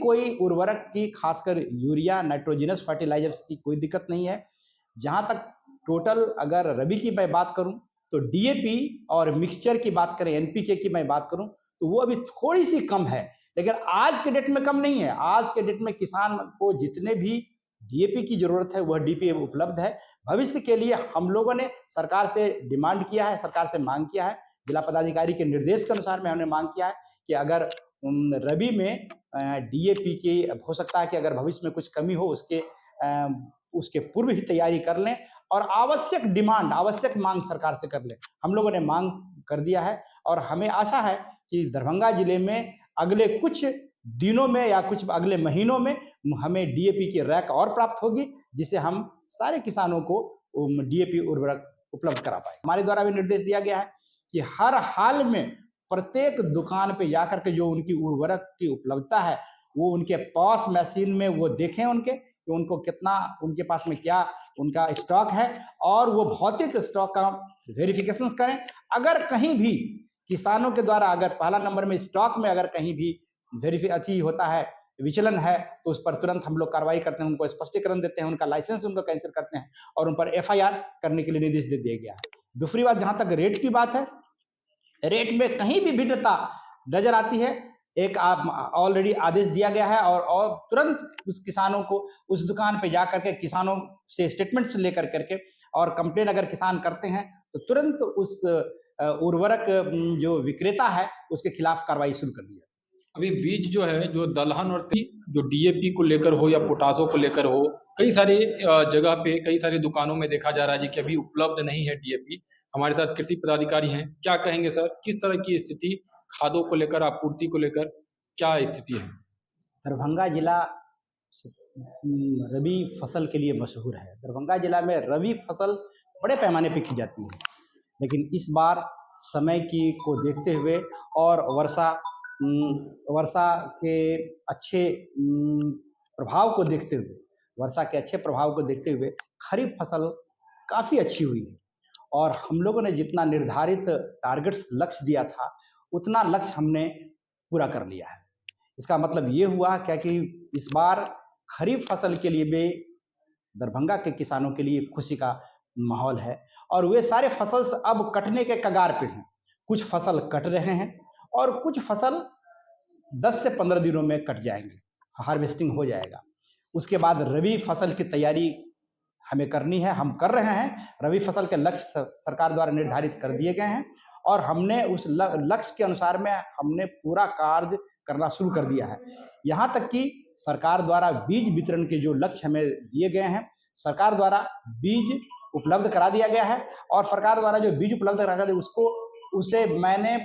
कोई उर्वरक की, खासकर यूरिया, नाइट्रोजनस फर्टिलाइजर्स की कोई दिक्कत नहीं है। जहाँ तक टोटल अगर रबी की मैं बात करूँ, तो डीएपी और मिक्सचर की बात करें, एनपीके की मैं बात करूँ, तो वो अभी थोड़ी-सी कम है। लेकिन आज के डेट में कम नहीं है। आज के डेट में किसान को जितने भी डीएपी की ज़रूरत है, वह डीएपी भविष्य है। भविष्य के लिए हम लोगों ने सरकार से डिमांड किया है, सरकार से माँग किया है। जिला पदाधिकारी के निर्देश के अनुसार में हमने माँग किया है कि अगर रबी में डीएपी की हो सकता है कि अगर भविष्य में कुछ कमी हो, उसके पूर्व ही तैयारी कर लें और आवश्यक मांग सरकार से कर लें। हम लोगों ने मांग कर दिया है और हमें आशा है कि दरभंगा जिले में अगले कुछ दिनों में या कुछ अगले महीनों में हमें डीएपी की रैक और प्राप्त होगी, जिससे हम सारे किसानों को डीएपी उर्वरक उपलब्ध करा पाए। हमारे द्वारा भी निर्देश दिया गया है कि हर हाल में प्रत्येक दुकान पे जाकर के जो उनकी उर्वरक की उपलब्धता है, वो उनके पॉस मशीन में वो देखें उनके कि उनको कितना, उनके पास में क्या उनका स्टॉक है, और वो भौतिक स्टॉक का वेरिफिकेशन करें। अगर कहीं भी किसानों के द्वारा अगर पहला नंबर में स्टॉक में अगर कहीं भी होता है, विचलन है, तो उस पर तुरंत हम लोग कार्रवाई करते हैं, उनको स्पष्टीकरण देते हैं, उनका लाइसेंस उनको कैंसिल करते हैं और उन पर एफआईआर करने के लिए निर्देश दे दिया गया है। दूसरी बात, जहां तक रेट की बात है, रेट में कहीं भी भिन्नता नजर आती है, एक ऑलरेडी आदेश दिया गया है और तुरंत उस किसानों को उस दुकान पे जाकर के किसानों से स्टेटमेंट्स लेकर करके और कंप्लेन अगर किसान करते हैं तो तुरंत उस उर्वरक जो विक्रेता है उसके खिलाफ कार्रवाई शुरू कर दी है। अभी बीज जो है, जो दलहन और जो डीएपी को लेकर हो या पोटाशो को लेकर हो, कई सारे जगह पे कई सारी दुकानों में देखा जा रहा है जी कि अभी उपलब्ध नहीं है डीएपी। हमारे साथ कृषि पदाधिकारी हैं, क्या कहेंगे सर, किस तरह की स्थिति खादों को लेकर, आपूर्ति को लेकर क्या स्थिति है? दरभंगा जिला रबी फसल के लिए मशहूर है। दरभंगा जिला में रबी फसल बड़े पैमाने पे की जाती है, लेकिन इस बार समय की को देखते हुए और वर्षा के अच्छे प्रभाव को देखते हुए, वर्षा के अच्छे प्रभाव को देखते हुए खरीफ फसल काफ़ी अच्छी हुई है और हम लोगों ने जितना निर्धारित टारगेट्स लक्ष्य दिया था, उतना लक्ष्य हमने पूरा कर लिया है। इसका मतलब ये हुआ क्या कि इस बार खरीफ फसल के लिए भी दरभंगा के किसानों के लिए खुशी का माहौल है और वे सारे फसल अब कटने के कगार पे हैं। कुछ फसल कट रहे हैं और कुछ फसल 10 से 15 दिनों में कट जाएंगे, हार्वेस्टिंग हो जाएगा। उसके बाद रबी फसल की तैयारी हमें करनी है, हम कर रहे हैं। रबी फसल के लक्ष्य सरकार द्वारा निर्धारित कर दिए गए हैं और हमने उस लक्ष्य के अनुसार में हमने पूरा कार्य करना शुरू कर दिया है। यहाँ तक कि सरकार द्वारा बीज वितरण के जो लक्ष्य हमें दिए गए हैं, सरकार द्वारा बीज उपलब्ध करा दिया गया है और सरकार द्वारा जो बीज उपलब्ध करा दिया उसे मैंने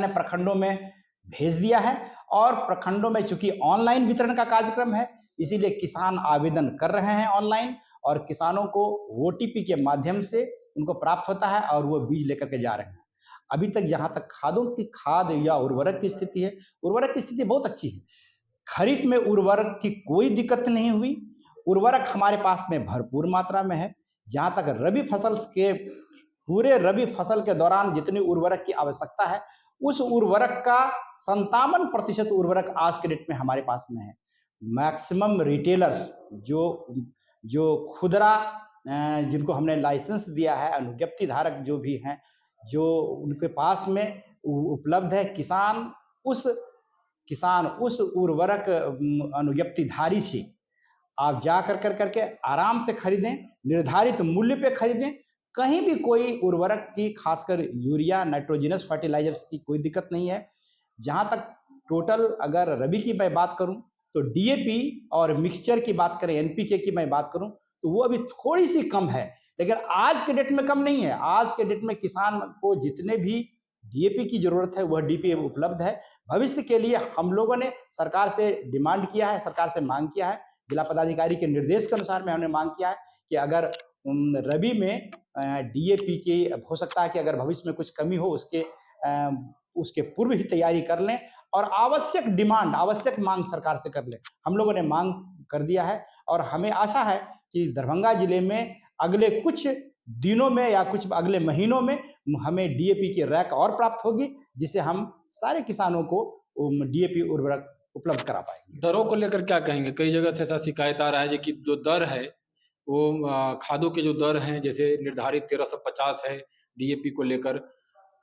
प्रखंडों में भेज दिया है और प्रखंडों में चूंकि ऑनलाइन वितरण का कार्यक्रम है, इसीलिए किसान आवेदन कर रहे हैं ऑनलाइन और किसानों को ओटीपी के माध्यम से उनको प्राप्त होता है और वो बीज लेकर के जा रहे हैं। अभी तक जहां तक खाद या उर्वरक की स्थिति है, उर्वरक की स्थिति बहुत अच्छी है। खरीफ में उर्वरक की कोई दिक्कत नहीं हुई। उर्वरक हमारे पास में भरपूर मात्रा में है। जहां तक पूरे रबी फसल के दौरान जितनी उर्वरक की आवश्यकता है, उस उर्वरक का 57% उर्वरक आज के डेट में हमारे पास में है। मैक्सिमम रिटेलर्स जो खुदरा जिनको हमने लाइसेंस दिया है, अनुज्ञप्ति धारक जो भी हैं, जो उनके पास में उपलब्ध है, किसान उस उर्वरक अनुज्ञप्तिधारी से आप जा करके आराम से खरीदें, निर्धारित मूल्य पे खरीदें। कहीं भी कोई उर्वरक की, खासकर यूरिया, नाइट्रोजनस फर्टिलाइजर्स की कोई दिक्कत नहीं है। जहां तक टोटल अगर रबी की मैं बात करूं, तो डीएपी और मिक्सचर की बात करें, एनपीके की मैं बात करूं, तो वो अभी थोड़ी सी कम है, लेकिन आज के डेट में कम नहीं है। आज के डेट में किसान को जितने भी डीएपी की जरूरत है, वह डीएपी उपलब्ध है। भविष्य के लिए हम लोगों ने सरकार से डिमांड किया है, सरकार से मांग किया है। जिला पदाधिकारी के निर्देश के अनुसार में हमने मांग किया है कि अगर रबी में डीएपी की हो सकता है कि अगर भविष्य में कुछ कमी हो, उसके पूर्व ही तैयारी कर लें और आवश्यक मांग सरकार से कर लें। हम लोगों ने मांग कर दिया है और हमें आशा है कि दरभंगा जिले में अगले कुछ दिनों में या कुछ अगले महीनों में हमें डीएपी की रैक और प्राप्त होगी, जिससे हम सारे किसानों को डीएपी उर्वरक उपलब्ध करा पाएंगे। दरों को लेकर क्या कहेंगे? कई जगह से ऐसा शिकायत आ रहा है कि जो दर है वो खादों के जो दर हैं जैसे निर्धारित 1350 है डीएपी को लेकर,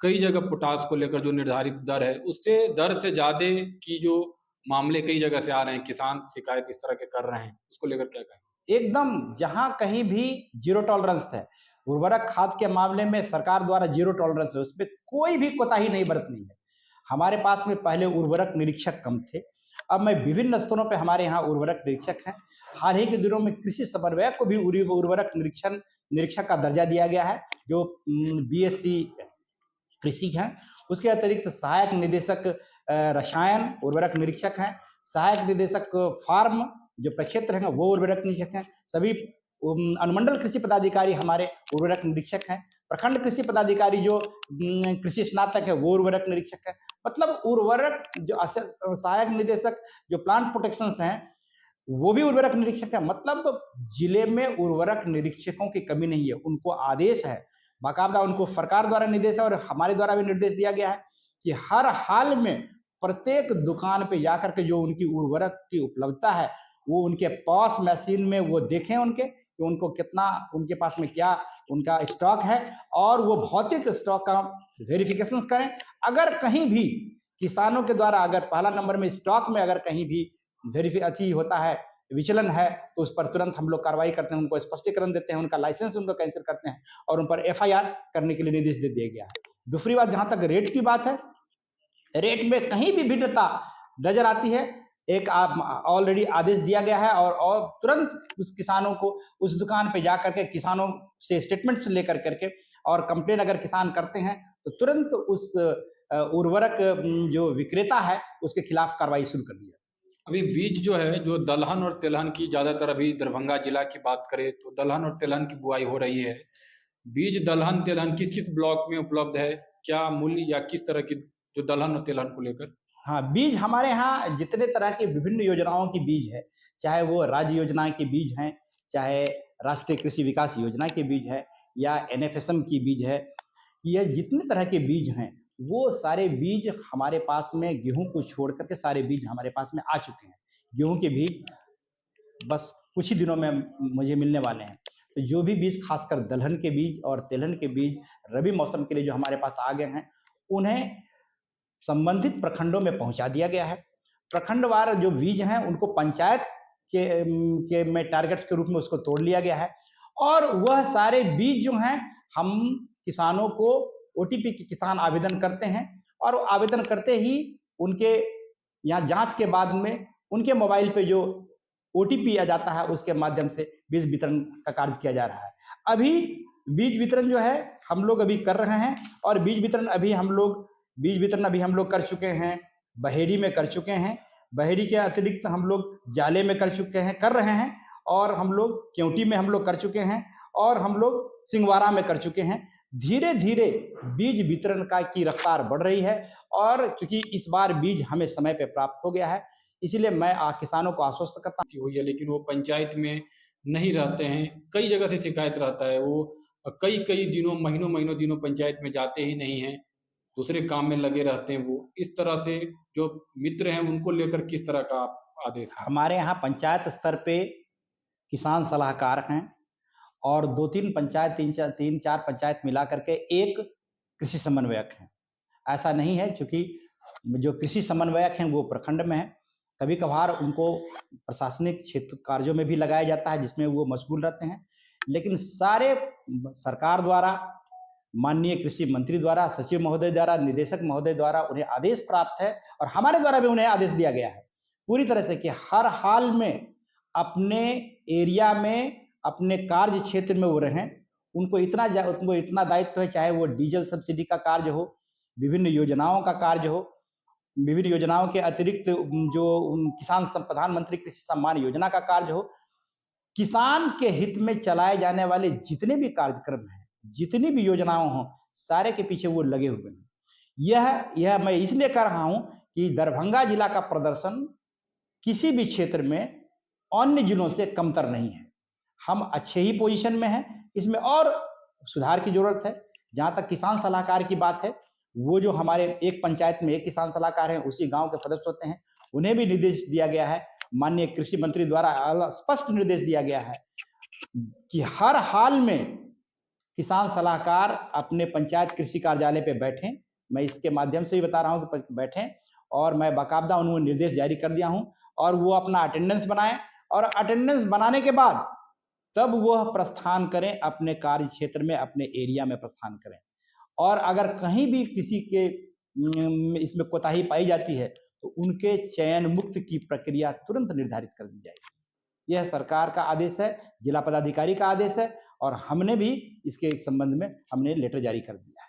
कई जगह पोटास को लेकर जो निर्धारित दर है उससे दर से ज़्यादा की जो मामले कई जगह से आ रहे हैं, किसान शिकायत इस तरह के कर रहे हैं, उसको लेकर क्या कहेंगे? एकदम जहां कहीं भी जीरो टॉलरेंस है, उर्वरक खाद के मामले में सरकार द्वारा जीरो टॉलरेंस है, उसपे कोई भी कोताही नहीं बरतनी है। हमारे पास में पहले उर्वरक निरीक्षक कम थे, अब मैं विभिन्न स्तरों पे हमारे यहाँ उर्वरक निरीक्षक हैं। हाल ही के दिनों में कृषि समन्वयक को भी उर्वरक निरीक्षक का दर्जा दिया गया है, जो बीएससी कृषि हैं। उसके अतिरिक्त सहायक निदेशक रसायन उर्वरक निरीक्षक हैं, सहायक निदेशक फार्म जो प्रक्षेत्र हैं वो उर्वरक निरीक्षक हैं, सभी अनुमंडल कृषि पदाधिकारी हमारे उर्वरक निरीक्षक हैं, प्रखंड कृषि पदाधिकारी जो कृषि स्नातक है वो उर्वरक निरीक्षक है। मतलब उर्वरक जो सहायक निदेशक जो प्लांट प्रोटेक्शन हैं वो भी उर्वरक निरीक्षक है। मतलब जिले में उर्वरक निरीक्षकों की कमी नहीं है, उनको आदेश है, बाकायदा उनको सरकार द्वारा निर्देश है और हमारे द्वारा भी निर्देश दिया गया है कि हर हाल में प्रत्येक दुकान पे जाकर के जो उनकी उर्वरक की उपलब्धता है वो उनके पास मशीन में वो देखें उनके कि उनको कितना, उनके पास में क्या उनका स्टॉक है और वो भौतिक स्टॉक का वेरिफिकेशन करें। अगर कहीं भी किसानों के द्वारा अगर पहला नंबर में स्टॉक में अगर कहीं भी वेरिफिकेशन होता है, विचलन है, तो उस पर तुरंत हम लोग कार्रवाई करते हैं, उनको स्पष्टीकरण देते हैं, उनका लाइसेंस उनको कैंसिल करते हैं और उन पर एफआईआर करने के लिए निर्देश दे दिया गया है। दूसरी बात, जहां तक रेट की बात है, रेट में कहीं भी भिन्नता नजर आती है, एक ऑलरेडी आदेश दिया गया है और तुरंत उस किसानों को उस दुकान पे जा करके किसानों से स्टेटमेंट्स लेकर करके और कंप्लेन अगर किसान करते हैं तो तुरंत उस उर्वरक जो विक्रेता है उसके खिलाफ कार्रवाई शुरू कर दी है। अभी बीज जो है, जो दलहन और तेलहन की ज़्यादातर अभी दरभंगा जिला की बात करें तो दलहन और तेलहन की बुआई हो रही है। बीज दलहन तेलहन किस किस ब्लॉक में उपलब्ध है, क्या मूल्य या किस तरह की जो दलहन और तेलहन को लेकर? हाँ, बीज हमारे यहाँ जितने तरह के विभिन्न योजनाओं की बीज है, चाहे वो राज्य योजना के बीज हैं, चाहे राष्ट्रीय कृषि विकास योजना के बीज है या एनएफएसएम की बीज है, यह जितने तरह के बीज हैं वो सारे बीज हमारे पास में, गेहूं को छोड़ करके सारे बीज हमारे पास में आ चुके हैं। गेहूं के बीज बस कुछ ही दिनों में मुझे मिलने वाले हैं। तो जो भी बीज, खासकर दलहन के बीज और तेलहन के बीज रबी मौसम के लिए जो हमारे पास आ गए हैं, उन्हें संबंधित प्रखंडों में पहुंचा दिया गया है। प्रखंडवार जो बीज हैं उनको पंचायत के में टारगेट्स के रूप में उसको तोड़ लिया गया है और वह सारे बीज जो हैं हम किसानों को, ओटीपी के किसान आवेदन करते हैं और आवेदन करते ही उनके यहाँ जांच के बाद में उनके मोबाइल पे जो ओटीपी आ जाता है उसके माध्यम से बीज वितरण का कार्य किया जा रहा है। अभी बीज वितरण जो है हम लोग अभी कर रहे हैं और बीज वितरण अभी हम लोग कर चुके हैं, बहेड़ी में कर चुके हैं, बहेड़ी के अतिरिक्त हम लोग जाले में कर रहे हैं और हम लोग केवटी में हम लोग कर चुके हैं और हम लोग सिंगवारा में कर चुके हैं। धीरे धीरे बीज वितरण की रफ्तार बढ़ रही है और चूंकि इस बार बीज हमें समय पे प्राप्त हो गया है, इसीलिए मैं किसानों को आश्वस्त करता हुई है, लेकिन वो पंचायत में नहीं रहते हैं। कई जगह से शिकायत रहता है, वो कई दिनों, महीनों दिनों पंचायत में जाते ही नहीं हैं, दूसरे काम में लगे रहते हैं। वो इस तरह से जो मित्र हैं उनको लेकर किस तरह का आदेश है? हमारे यहाँ पंचायत स्तर पे किसान सलाहकार हैं और 2-3 पंचायत, 3-4 पंचायत मिला करके एक कृषि समन्वयक हैं। ऐसा नहीं है, चूंकि जो कृषि समन्वयक हैं वो प्रखंड में है, कभी कभार उनको प्रशासनिक क्षेत्र कार्यों में भी लगाया जाता है जिसमें वो मशगूल रहते हैं, लेकिन सारे सरकार द्वारा, माननीय कृषि मंत्री द्वारा, सचिव महोदय द्वारा, निदेशक महोदय द्वारा उन्हें आदेश प्राप्त है और हमारे द्वारा भी उन्हें आदेश दिया गया है पूरी तरह से कि हर हाल में अपने एरिया में, अपने कार्य क्षेत्र में वो रहें। उनको इतना दायित्व है, चाहे वो डीजल सब्सिडी का कार्य हो, विभिन्न योजनाओं का कार्य हो, विभिन्न योजनाओं के अतिरिक्त जो किसान प्रधानमंत्री कृषि सम्मान योजना का कार्य हो, किसान के हित में चलाए जाने वाले जितने भी कार्यक्रम हैं, जितनी भी योजनाओं हों, सारे के पीछे वो लगे हुए हैं। यह मैं इसलिए कर रहा हूं कि दरभंगा जिला का प्रदर्शन किसी भी क्षेत्र में अन्य जिलों से कमतर नहीं है। हम अच्छे ही पोजीशन में हैं, इसमें और सुधार की जरूरत है। जहां तक किसान सलाहकार की बात है, वो जो हमारे एक पंचायत में एक किसान सलाहकार हैं, उसी गांव के सदस्य होते हैं, उन्हें भी निर्देश दिया गया है, माननीय कृषि मंत्री द्वारा स्पष्ट निर्देश दिया गया है कि हर हाल में किसान सलाहकार अपने पंचायत कृषि कार्यालय पे बैठें। मैं इसके माध्यम से भी बता रहा हूं कि बैठें, और मैं बाकायदा उनको निर्देश जारी कर दिया हूं, और वो अपना अटेंडेंस बनाएं, और अटेंडेंस बनाने के बाद तब वह प्रस्थान करें अपने कार्य क्षेत्र में, अपने एरिया में प्रस्थान करें। और अगर कहीं भी किसी के इसमें कोताही पाई जाती है तो उनके चयन मुक्त की प्रक्रिया तुरंत निर्धारित कर दी जाएगी। यह सरकार का आदेश है, जिला पदाधिकारी का आदेश है, और हमने भी इसके संबंध में हमने लेटर जारी कर दिया।